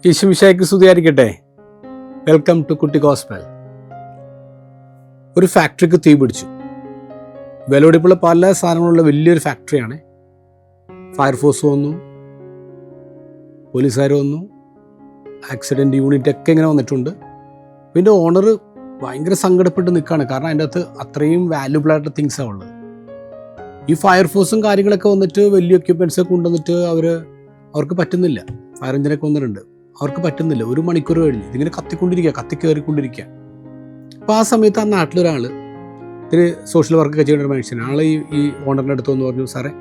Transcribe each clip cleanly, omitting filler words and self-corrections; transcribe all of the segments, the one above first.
യേശുമിശിഹായ്ക്ക് സ്തുതിയായിരിക്കട്ടെ. Welcome to കുട്ടി gospel. ഒരു ഫാക്ടറിക്ക് തീ പിടിച്ചു. വിലപിടിപ്പുള്ള പല സാധനങ്ങളുള്ള വലിയൊരു ഫാക്ടറിയാണ്. ഫയർഫോഴ്സ് വന്നു, പോലീസുകാർ വന്നു, ആക്സിഡൻറ്റ് യൂണിറ്റ് ഒക്കെ ഇങ്ങനെ വന്നിട്ടുണ്ട്. പിന്നെ ഓണർ ഭയങ്കര സങ്കടപ്പെട്ട് നിൽക്കുകയാണ്. കാരണം അതിൻ്റെ അകത്ത് അത്രയും വാല്യുബിൾ ആയിട്ട് തിങ്സാണ് ഉള്ളത്. ഈ ഫയർഫോഴ്സും കാര്യങ്ങളൊക്കെ വന്നിട്ട് വലിയ എക്യുപ്മെൻറ്റ്സൊക്കെ കൊണ്ടുവന്നിട്ട് അവർക്ക് പറ്റുന്നില്ല. ഫയർ എഞ്ചിനൊക്കെ വന്നിട്ടുണ്ട്, അവർക്ക് പറ്റുന്നില്ല. 1 മണിക്കൂർ കഴിഞ്ഞ് ഇതിങ്ങനെ കത്തി കയറിക്കൊണ്ടിരിക്കുക. അപ്പോൾ ആ സമയത്ത് ആ നാട്ടിലൊരാൾ, ഇതിന് സോഷ്യൽ വർക്കൊക്കെ ചെയ്യുന്ന ഒരു മനുഷ്യനാണ്. ആൾ ഈ ഓണറിൻ്റെ അടുത്ത് വന്ന് പറഞ്ഞു, സാറേ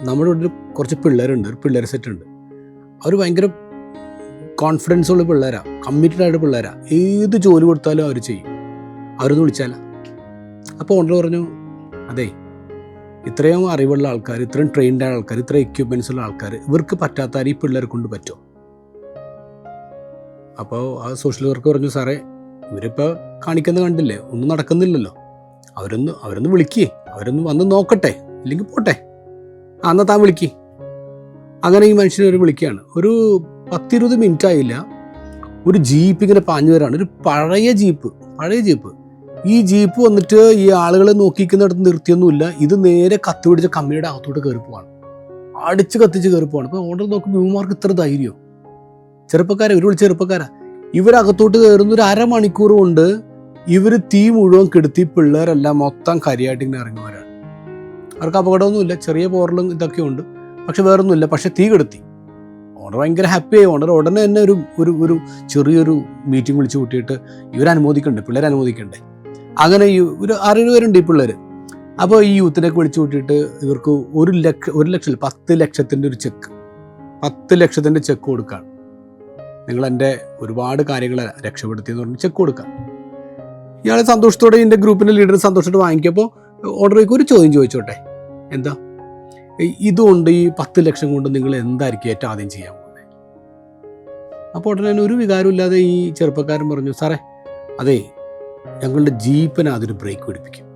നമ്മുടെ ഇവിടെ കുറച്ച് പിള്ളേരുണ്ട്, ഒരു പിള്ളേർ സെറ്റ് ഉണ്ട്. അവർ ഭയങ്കര കോൺഫിഡൻസ് ഉള്ള പിള്ളേരാണ്, കമ്മിറ്റഡ് ആയിട്ട് പിള്ളേരാണ്. ഏത് ജോലി കൊടുത്താലും അവർ ചെയ്യും, അവരൊന്ന് വിളിച്ചാല. അപ്പോൾ ഓണർ പറഞ്ഞു, അതെ, ഇത്രയും അറിവുള്ള ആൾക്കാർ, ഇത്രയും ട്രെയിൻഡ് ആയ ആൾക്കാർ, ഇത്രയും എക്യുപ്മെൻറ്റ്സ് ഉള്ള ആൾക്കാർ, ഇവർക്ക് പറ്റാത്ത ഈ പിള്ളേരെ കൊണ്ട് പറ്റുമോ? അപ്പോൾ ആ സോഷ്യൽ വർക്ക് പറഞ്ഞു, സാറേ ഇവരിപ്പോൾ കാണിക്കുന്നത് കണ്ടില്ലേ, ഒന്നും നടക്കുന്നില്ലല്ലോ, അവരൊന്ന് വിളിക്കേ, അവരൊന്ന് വന്ന് നോക്കട്ടെ, ഇല്ലെങ്കിൽ പോട്ടെ, എന്നാൽ താൻ വിളിക്കേ. അങ്ങനെ ഈ മനുഷ്യനെ ഒരു വിളിക്കുകയാണ്. ഒരു 10-20 മിനിറ്റ് ആയില്ല, ഒരു ജീപ്പ് ഇങ്ങനെ പാഞ്ഞു വരാണ്. ഒരു പഴയ ജീപ്പ്. ഈ ജീപ്പ് വന്നിട്ട് ഈ ആളുകളെ നോക്കിക്കുന്നിടത്ത് നിർത്തിയൊന്നുമില്ല. ഇത് നേരെ കത്തി പിടിച്ച കമ്പനിയുടെ അകത്തോട്ട് കയറി പോവാണ്, അടിച്ച് കത്തിച്ച് കയറി പോവാണ്. അപ്പോൾ ഓർഡർ നോക്കുമ്പോൾ ഇവന്മാർക്ക് ഇത്ര ധൈര്യം. ചെറുപ്പക്കാരാ. ഇവരകത്തോട്ട് കയറുന്ന ഒരു 1/2 മണിക്കൂർ കൊണ്ട് ഇവർ തീ മുഴുവൻ കെടുത്തി പിള്ളേരെല്ലാം മൊത്തം കരിയായിട്ട് ഇങ്ങനെ ഇറങ്ങുന്നവരാണ്. അവർക്ക് അപകടമൊന്നുമില്ല, ചെറിയ പോറലും ഇതൊക്കെ ഉണ്ട്, പക്ഷെ വേറൊന്നുമില്ല. പക്ഷെ തീ കെടുത്തി. ഓണർ ഭയങ്കര ഹാപ്പിയായി. ഓണർ ഉടനെ തന്നെ ഒരു ചെറിയൊരു മീറ്റിംഗ് വിളിച്ച് കൂട്ടിയിട്ട് പിള്ളേരെ അനുമോദിക്കണ്ടേ. അങ്ങനെ ഒരു 6-7 പേരുണ്ട് ഈ പിള്ളേർ. അപ്പോൾ ഈ യൂത്തിനൊക്കെ വിളിച്ചു കൂട്ടിയിട്ട് ഇവർക്ക് 1 ലക്ഷം 10 ലക്ഷത്തിൻ്റെ ഒരു ചെക്ക്, 10 ലക്ഷത്തിൻ്റെ ചെക്ക് കൊടുക്കുകയാണ്. നിങ്ങൾ എൻ്റെ ഒരുപാട് കാര്യങ്ങൾ രക്ഷപ്പെടുത്തിയെന്ന് പറഞ്ഞ് ചെക്ക് കൊടുക്കാം. ഇയാൾ സന്തോഷത്തോടെ, എൻ്റെ ഗ്രൂപ്പിൻ്റെ ലീഡർ സന്തോഷത്തോടെ വാങ്ങിക്കപ്പോൾ ഓർഡറേക്ക് ഒരു ചോദ്യം ചോദിച്ചോട്ടെ, എന്താ ഇതുകൊണ്ട് ഈ 10 ലക്ഷം കൊണ്ട് നിങ്ങൾ എന്തായിരിക്കും ഏറ്റവും ആദ്യം ചെയ്യാൻ പോകുന്നത്? അപ്പോൾ ഉടനെ ഒരു വികാരമില്ലാതെ ഈ ചെറുപ്പക്കാരൻ പറഞ്ഞു, സാറേ അതെ, ഞങ്ങളുടെ ജീപ്പിന് അതൊരു ബ്രേക്ക് പിടിപ്പിക്കും.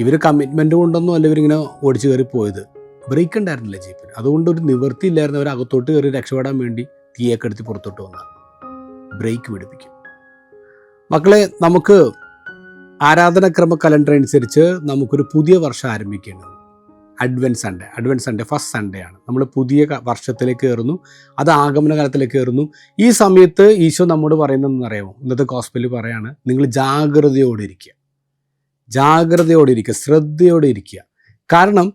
ഇവർ കമ്മിറ്റ്മെൻറ്റ് കൊണ്ടൊന്നും അല്ല ഇവരിങ്ങനെ ഓടിച്ചു കയറി പോയത്, ബ്രേക്ക് ഉണ്ടായിരുന്നില്ല ജീപ്പിന്. അതുകൊണ്ട് ഒരു നിവൃത്തിയില്ലായിരുന്നു, അവർ അകത്തോട്ട് കയറി രക്ഷപ്പെടാൻ വേണ്ടി തീയൊക്കെ എടുത്ത് പുറത്തോട്ട് വന്നതാണ്. ബ്രേക്ക് പിടിപ്പിക്കും. മക്കളെ, നമുക്ക് ആരാധനാക്രമ കലണ്ടർ അനുസരിച്ച് നമുക്കൊരു പുതിയ വർഷം ആരംഭിക്കേണ്ടത് അഡ്വൻറ്റ് സൺഡേ ഫസ്റ്റ് സൺഡേ ആണ്. നമ്മൾ പുതിയ വർഷത്തിലേക്ക് കയറുന്നു, അത് ആഗമന കാലത്തിലേക്ക് കയറുന്നു. ഈ സമയത്ത് ഈശോ നമ്മോട് പറയുന്നതെന്ന് അറിയാമോ? ഇന്നത്തെ ഗോസ്പലിൽ പറയാണ്, നിങ്ങൾ ജാഗ്രതയോടെ ഇരിക്കുക, ശ്രദ്ധയോടെ ഇരിക്കുക. കാരണം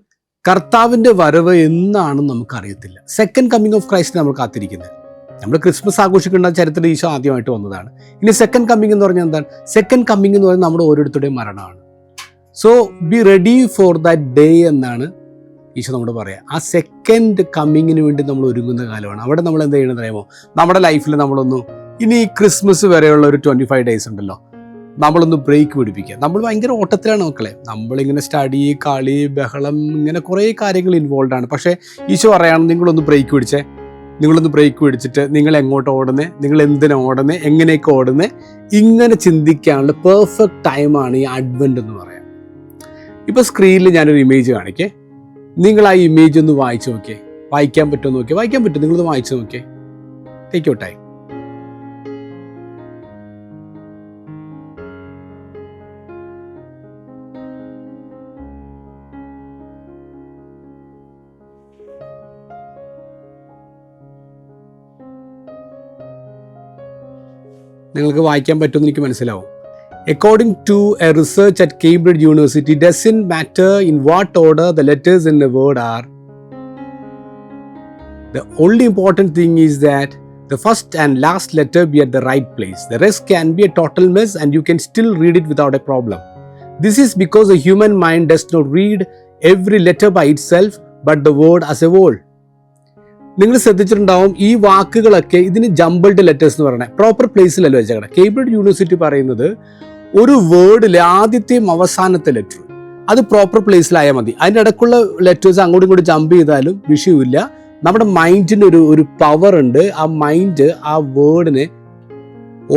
കർത്താവിൻ്റെ വരവ് എന്നാണെന്ന് നമുക്കറിയത്തില്ല. സെക്കൻഡ് കമ്മിങ് ഓഫ് ക്രൈസ്റ്റ് നമ്മൾ കാത്തിരിക്കുന്നത്. നമ്മൾ ക്രിസ്മസ് ആഘോഷിക്കേണ്ട ചരിത്രത്തിൽ ഈശോ ആദ്യമായിട്ട് വന്നതാണ്. ഇനി സെക്കൻഡ് കമ്മിങ് എന്ന് പറഞ്ഞാൽ എന്താണ്? സെക്കൻഡ് കമ്മിങ് എന്ന് പറഞ്ഞാൽ നമ്മുടെ ഓരോരുത്തരുടെയും മരണമാണ്. So be ready for that day എന്നാണ് ഈശോ നമ്മോട് പറയുക. ആ സെക്കൻഡ് കമ്മിങ്ങിന് വേണ്ടി നമ്മൾ ഒരുങ്ങുന്ന കാലമാണ്. അവിടെ നമ്മൾ എന്ത് ചെയ്യണമെന്ന് അറിയാമോ? നമ്മുടെ ലൈഫിൽ ഇനി ക്രിസ്മസ് വരെയുള്ള ഒരു 25 ഡേയ്സ് ഉണ്ടല്ലോ, നമ്മളൊന്ന് ബ്രേക്ക് പിടിപ്പിക്കുക. നമ്മൾ ഭയങ്കര ഓട്ടത്തിലാണ് മക്കളെ. നമ്മളിങ്ങനെ സ്റ്റഡി, കളി, ബഹളം, ഇങ്ങനെ കുറേ കാര്യങ്ങൾ ഇൻവോൾവ് ആണ്. പക്ഷേ ഈശോ പറയാണ്, നിങ്ങളൊന്ന് ബ്രേക്ക് പിടിച്ചിട്ട് നിങ്ങൾ എങ്ങോട്ട് ഓടുന്നേ, നിങ്ങൾ എന്തിനാ ഓടുന്നേ, എങ്ങനെയൊക്കെ ഓടുന്നേ, ഇങ്ങനെ ചിന്തിക്കാനുള്ള പെർഫെക്റ്റ് ടൈമാണ് ഈ അഡ്വൻ്റ് എന്ന് പറയാം. ഇപ്പോൾ സ്ക്രീനിൽ ഞാനൊരു ഇമേജ് കാണിക്കേ, നിങ്ങൾ ആ ഇമേജ് ഒന്ന് വായിച്ചു നോക്കിയേ. വായിക്കാൻ പറ്റുമോ? നിങ്ങളൊന്ന് വായിച്ചു നോക്കിയേ. Take your time. നിങ്ങൾക്ക് വായിക്കാൻ പറ്റുമെന്ന് എനിക്ക് മനസ്സിലാവും. According to a research at Cambridge University, it doesn't matter in what order the letters in the word are. The only important thing is that the first and last letter be at the right place. The rest can be a total mess and you can still read it without a problem. This is because the human mind does not read every letter by itself, but the word as a whole. നിങ്ങൾ ശ്രദ്ധിച്ചിട്ടുണ്ടാവും, ഈ വാക്കുകളൊക്കെ ഇതിന് jumbled letters എന്ന് പറയുന്നത് proper പ്ലേസിലല്ലോ വെച്ചേക്കണം. Cambridge university പറയുന്നത് ഒരു വേർഡിലെ ആദ്യത്തെയും അവസാനത്തെ ലെറ്റർ അത് പ്രോപ്പർ പ്ലേസിലായാൽ മതി. അതിൻ്റെ ഇടയ്ക്കുള്ള ലെറ്റേഴ്സ് അങ്ങോട്ടും ഇങ്ങോട്ടും ജമ്പ് ചെയ്താലും വിഷയമില്ല. നമ്മുടെ മൈൻഡിന് ഒരു പവർ ഉണ്ട്. ആ മൈൻഡ് ആ വേർഡിനെ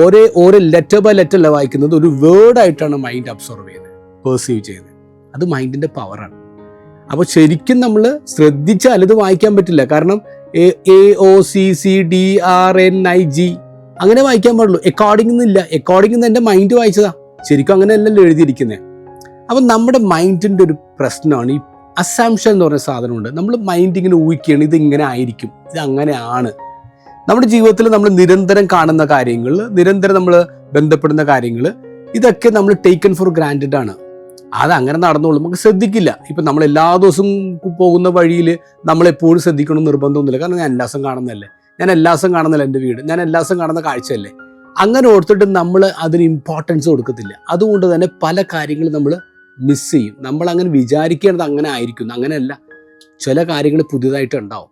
ഓരോ ലെറ്റർ ബൈ ലെറ്റർ അല്ല വായിക്കുന്നത്, ഒരു വേർഡായിട്ടാണ് മൈൻഡ് അബ്സോർവ് ചെയ്യുന്നത്, പെർസീവ് ചെയ്യുന്നത്. അത് മൈൻഡിൻ്റെ പവറാണ്. അപ്പോൾ ശരിക്കും നമ്മൾ ശ്രദ്ധിച്ചാൽ ഇത് വായിക്കാൻ പറ്റില്ല. കാരണം AOCCDRNIG അങ്ങനെ വായിക്കാൻ പാടുള്ളൂ. അക്കോർഡിംഗ് എന്നില്ല. അക്കോർഡിംഗ് എന്ന് എൻ്റെ മൈൻഡ് വായിച്ചതാ. ശരിക്കും അങ്ങനെയല്ലല്ലോ എഴുതിയിരിക്കുന്നത്. അപ്പം നമ്മുടെ മൈൻഡിൻ്റെ ഒരു പ്രശ്നമാണ് ഈ അസംഷൻ എന്ന് പറയുന്ന സാധനമുണ്ട്. നമ്മൾ മൈൻഡ് ഇങ്ങനെ ഊഹിക്കുകയാണ്, ഇതിങ്ങനെ ആയിരിക്കും, ഇത് അങ്ങനെയാണ്. നമ്മുടെ ജീവിതത്തിൽ നമ്മൾ നിരന്തരം കാണുന്ന കാര്യങ്ങൾ, നിരന്തരം നമ്മൾ ബന്ധപ്പെടുന്ന കാര്യങ്ങൾ, ഇതൊക്കെ നമ്മൾ ടേക്കൺ ഫോർ ഗ്രാൻറ്റഡ് ആണ്. അതങ്ങനെ നടന്നോളും, നമുക്ക് ശ്രദ്ധിക്കില്ല. ഇപ്പം നമ്മൾ എല്ലാ ദിവസവും പോകുന്ന വഴിയിൽ നമ്മളെപ്പോഴും ശ്രദ്ധിക്കണം നിർബന്ധമൊന്നുമില്ല. കാരണം ഞാൻ എല്ലാ ദിവസം കാണുന്നതല്ലേ, ഞാൻ എല്ലാ ദിവസം കാണുന്നില്ല എൻ്റെ വീട്, ഞാൻ എല്ലാ ദിവസം കാണുന്ന കാഴ്ചയല്ലേ. അങ്ങനെ ഓർത്തിട്ട് നമ്മൾ അതിന് ഇമ്പോർട്ടൻസ് കൊടുക്കത്തില്ല. അതുകൊണ്ട് തന്നെ പല കാര്യങ്ങളും നമ്മൾ മിസ് ചെയ്യും. നമ്മൾ അങ്ങനെ വിചാരിക്കേണ്ടത് അങ്ങനെ ആയിരിക്കും, അങ്ങനെയല്ല. ചില കാര്യങ്ങൾ പുതിയതായിട്ട് ഉണ്ടാവും.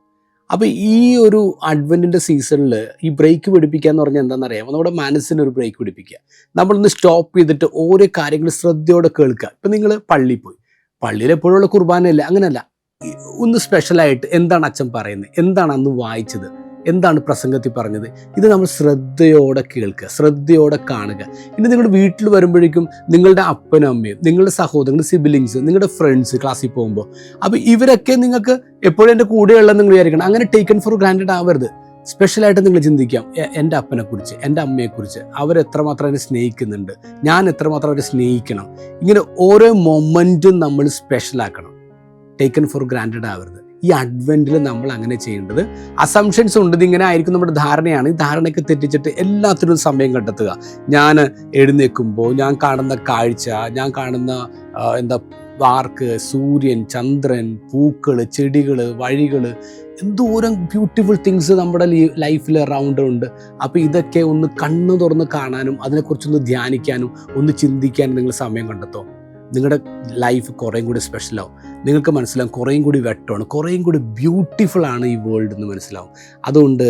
അപ്പോൾ ഈ ഒരു അഡ്വൻറ്റിൻ്റെ സീസണിൽ ഈ ബ്രേക്ക് പിടിപ്പിക്കുക എന്ന് പറഞ്ഞാൽ എന്താണെന്നറിയാമോ? നമ്മുടെ മനസ്സിനൊരു ബ്രേക്ക് പിടിപ്പിക്കുക. നമ്മളൊന്ന് സ്റ്റോപ്പ് ചെയ്തിട്ട് ഓരോ കാര്യങ്ങൾ ശ്രദ്ധയോടെ കേൾക്കുക. ഇപ്പം നിങ്ങൾ പള്ളിയിൽ പോയി, പള്ളിയിൽ എപ്പോഴുള്ള കുർബാനയല്ല, അങ്ങനെയല്ല. ഒന്ന് സ്പെഷ്യലായിട്ട് എന്താണ് അച്ഛൻ പറയുന്നത്, എന്താണ് അന്ന് വായിച്ചത്, എന്താണ് പ്രസംഗത്തിൽ പറഞ്ഞത്, ഇത് നമ്മൾ ശ്രദ്ധയോടെ കേൾക്കുക, ശ്രദ്ധയോടെ കാണുക. ഇനി നിങ്ങളുടെ വീട്ടിൽ വരുമ്പോഴേക്കും നിങ്ങളുടെ അപ്പനും അമ്മയും, നിങ്ങളുടെ സഹോദരങ്ങൾ, സിബിലിങ്സ്, നിങ്ങളുടെ ഫ്രണ്ട്സ് ക്ലാസ്സിൽ പോകുമ്പോൾ, അപ്പോൾ ഇവരൊക്കെ നിങ്ങൾക്ക് എപ്പോഴും എൻ്റെ കൂടെയുള്ളത് നിങ്ങൾ വിചാരിക്കണം. അങ്ങനെ ടേക്കൺ ഫോർ ഗ്രാൻറ്റഡ് ആവരുത്. സ്പെഷ്യലായിട്ട് നിങ്ങൾ ചിന്തിക്കാം, എൻ്റെ അപ്പനെക്കുറിച്ച്, എൻ്റെ അമ്മയെക്കുറിച്ച്, അവരെത്രമാത്രം എന്നെ സ്നേഹിക്കുന്നുണ്ട്, ഞാൻ എത്രമാത്രം അവരെ സ്നേഹിക്കണം. ഇങ്ങനെ ഓരോ മൊമെൻറ്റും നമ്മൾ സ്പെഷ്യലാക്കണം. ടേക്കൺ ഫോർ ഗ്രാൻറ്റഡ് ആവരുത്. ഈ അഡ്വൻറ്റിൽ നമ്മൾ അങ്ങനെ ചെയ്യേണ്ടത്, അസംഷൻസ് ഉണ്ട്, ഇതിങ്ങനെ ആയിരിക്കും നമ്മുടെ ധാരണയാണ്. ഈ ധാരണയ്ക്ക് തെറ്റിച്ചിട്ട് എല്ലാത്തിനും സമയം കണ്ടെത്തുക. ഞാൻ എഴുന്നേൽക്കുമ്പോൾ ഞാൻ കാണുന്ന കാഴ്ച, ഞാൻ കാണുന്ന പാർക്ക്, സൂര്യൻ, ചന്ദ്രൻ, പൂക്കൾ, ചെടികൾ, വഴികൾ, എന്തോരം ബ്യൂട്ടിഫുൾ തിങ്സ് നമ്മുടെ ലൈഫിൽ അറൗണ്ട് ഉണ്ട്. അപ്പോൾ ഇതൊക്കെ ഒന്ന് കണ്ണു തുറന്ന് കാണാനും അതിനെക്കുറിച്ചൊന്ന് ധ്യാനിക്കാനും ഒന്ന് ചിന്തിക്കാനും നിങ്ങൾ സമയം കണ്ടെത്തോ. നിങ്ങളുടെ ലൈഫ് കുറേയും കൂടി സ്പെഷ്യലാവും. നിങ്ങൾക്ക് മനസ്സിലാവും കുറേയും കൂടി വെട്ടമാണ്, കുറേയും കൂടി ബ്യൂട്ടിഫുൾ ആണ് ഈ വേൾഡ് എന്ന് മനസ്സിലാവും. അതുകൊണ്ട്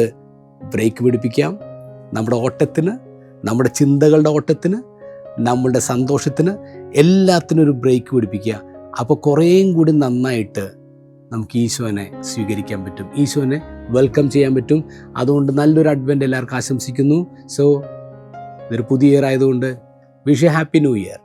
ബ്രേക്ക് പിടിപ്പിക്കാം. നമ്മുടെ ഓട്ടത്തിന്, നമ്മുടെ ചിന്തകളുടെ ഓട്ടത്തിന്, നമ്മളുടെ സന്തോഷത്തിന്, എല്ലാത്തിനും ഒരു ബ്രേക്ക് പിടിപ്പിക്കുക. അപ്പോൾ കുറേയും കൂടി നന്നായിട്ട് നമുക്ക് ഈശോനെ സ്വീകരിക്കാൻ പറ്റും, ഈശോനെ വെൽക്കം ചെയ്യാൻ പറ്റും. അതുകൊണ്ട് നല്ലൊരു അഡ്വൻറ്റ് എല്ലാവർക്കും ആശംസിക്കുന്നു. സോ ഇതൊരു പുതിയ ഇയർ ആയതുകൊണ്ട് wish A happy new year.